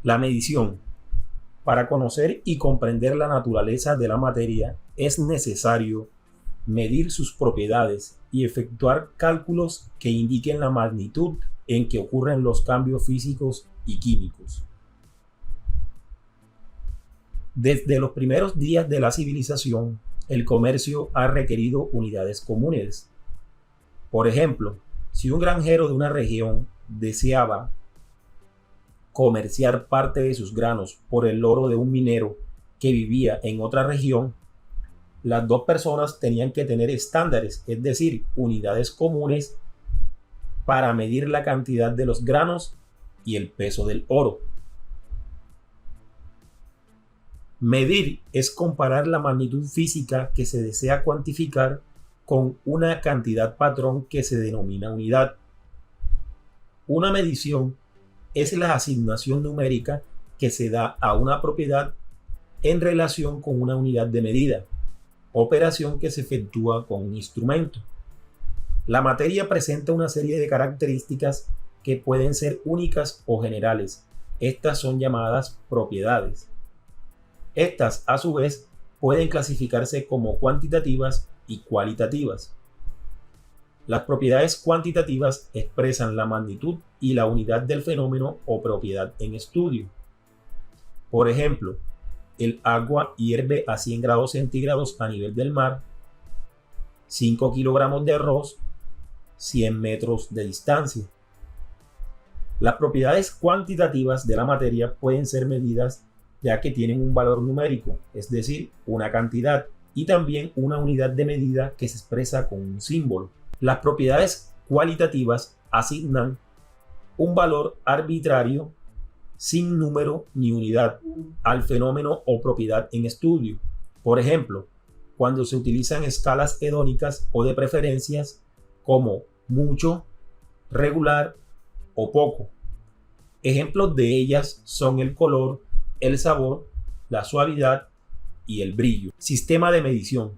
La medición. Para conocer y comprender la naturaleza de la materia es necesario medir sus propiedades y efectuar cálculos que indiquen la magnitud en que ocurren los cambios físicos y químicos. Desde los primeros días de la civilización, el comercio ha requerido unidades comunes. Por ejemplo, si un granjero de una región deseaba comerciar parte de sus granos por el oro de un minero que vivía en otra región, las dos personas tenían que tener estándares, es decir, unidades comunes para medir la cantidad de los granos y el peso del oro. Medir es comparar la magnitud física que se desea cuantificar con una cantidad patrón que se denomina unidad. Una medición es la asignación numérica que se da a una propiedad en relación con una unidad de medida, operación que se efectúa con un instrumento. La materia presenta una serie de características que pueden ser únicas o generales. Estas son llamadas propiedades. Estas, a su vez, pueden clasificarse como cuantitativas y cualitativas. Las propiedades cuantitativas expresan la magnitud y la unidad del fenómeno o propiedad en estudio. Por ejemplo, el agua hierve a 100 grados centígrados a nivel del mar, 5 kilogramos de arroz, 100 metros de distancia. Las propiedades cuantitativas de la materia pueden ser medidas ya que tienen un valor numérico, es decir, una cantidad, y también una unidad de medida que se expresa con un símbolo. Las propiedades cualitativas asignan un valor arbitrario sin número ni unidad al fenómeno o propiedad en estudio. Por ejemplo, cuando se utilizan escalas hedónicas o de preferencias como mucho, regular o poco. Ejemplos de ellas son el color, el sabor, la suavidad y el brillo. Sistema de medición.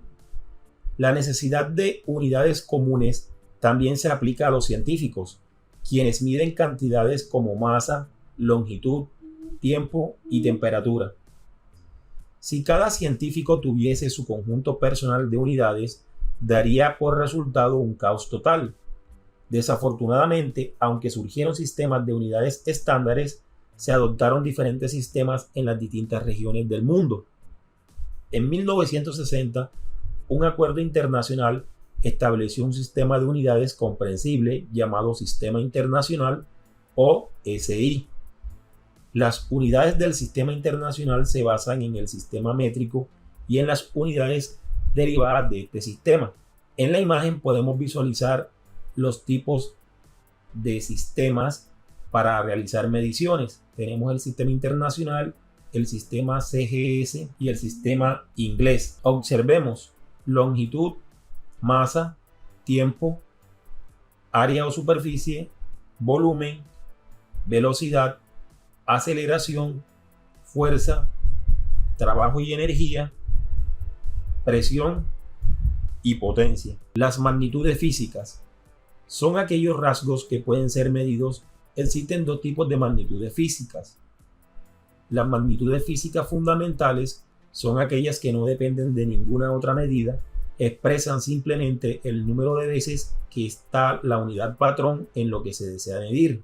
La necesidad de unidades comunes también se aplica a los científicos, quienes miden cantidades como masa, longitud, tiempo y temperatura. Si cada científico tuviese su conjunto personal de unidades, daría por resultado un caos total. Desafortunadamente, aunque surgieron sistemas de unidades estándares, se adoptaron diferentes sistemas en las distintas regiones del mundo. En 1960, un acuerdo internacional estableció un sistema de unidades comprensible llamado Sistema Internacional o SI. Las unidades del sistema internacional se basan en el sistema métrico y en las unidades derivadas de este sistema. En la imagen podemos visualizar los tipos de sistemas para realizar mediciones. Tenemos el sistema internacional, el sistema CGS y el sistema inglés. Observemos longitud, masa, tiempo, área o superficie, volumen, velocidad, aceleración, fuerza, trabajo y energía, presión y potencia. Las magnitudes físicas son aquellos rasgos que pueden ser medidos. Existen dos tipos de magnitudes físicas. Las magnitudes físicas fundamentales son aquellas que no dependen de ninguna otra medida, expresan simplemente el número de veces que está la unidad patrón en lo que se desea medir.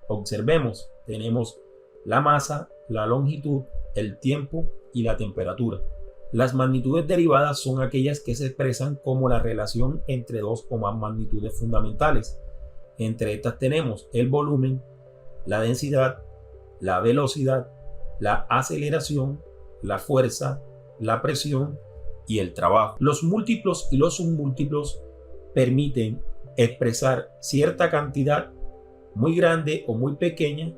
Observemos, tenemos la masa, la longitud, el tiempo y la temperatura. Las magnitudes derivadas son aquellas que se expresan como la relación entre dos o más magnitudes fundamentales. Entre estas tenemos el volumen, la densidad, la velocidad, la aceleración, la fuerza, la presión y el trabajo. Los múltiplos y los submúltiplos permiten expresar cierta cantidad muy grande o muy pequeña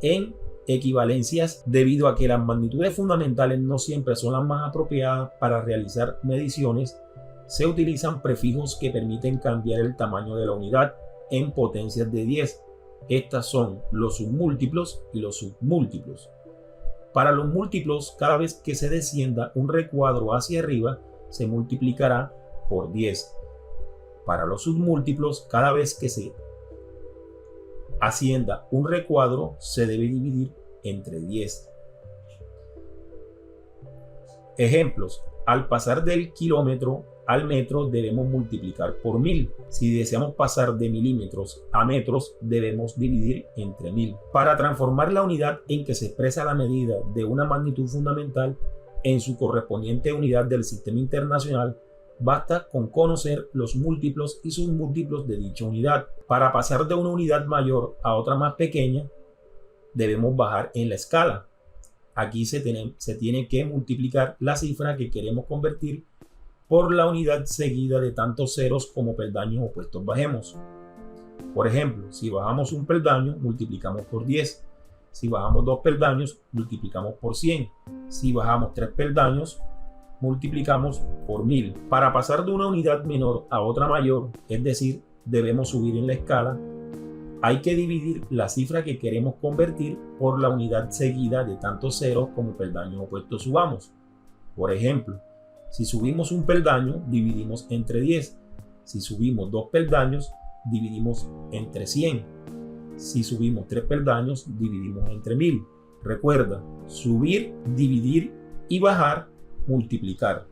en equivalencias debido a que las magnitudes fundamentales no siempre son las más apropiadas para realizar mediciones. Se utilizan prefijos que permiten cambiar el tamaño de la unidad en potencias de 10. Estas son los submúltiplos y los submúltiplos. Para los múltiplos, cada vez que se descienda un recuadro hacia arriba, se multiplicará por 10. Para los submúltiplos, cada vez que se ascienda un recuadro, se debe dividir entre 10. Ejemplos. Al pasar del kilómetro al metro debemos multiplicar por 1000. Si deseamos pasar de milímetros a metros, debemos dividir entre 1000. Para transformar la unidad en que se expresa la medida de una magnitud fundamental en su correspondiente unidad del sistema internacional, basta con conocer los múltiplos y submúltiplos de dicha unidad. Para pasar de una unidad mayor a otra más pequeña, debemos bajar en la escala. Aquí se tiene que multiplicar la cifra que queremos convertir por la unidad seguida de tantos ceros como peldaños opuestos bajemos. Por ejemplo, si bajamos un peldaño, multiplicamos por 10. Si bajamos 2 peldaños, multiplicamos por 100. Si bajamos 3 peldaños, multiplicamos por 1000. Para pasar de una unidad menor a otra mayor, es decir, debemos subir en la escala, hay que dividir la cifra que queremos convertir por la unidad seguida de tantos ceros como peldaños opuestos subamos. Por ejemplo, si subimos un peldaño, dividimos entre 10. Si subimos 2 peldaños, dividimos entre 100. Si subimos 3 peldaños, dividimos entre 1000. Recuerda, subir, dividir y bajar, multiplicar.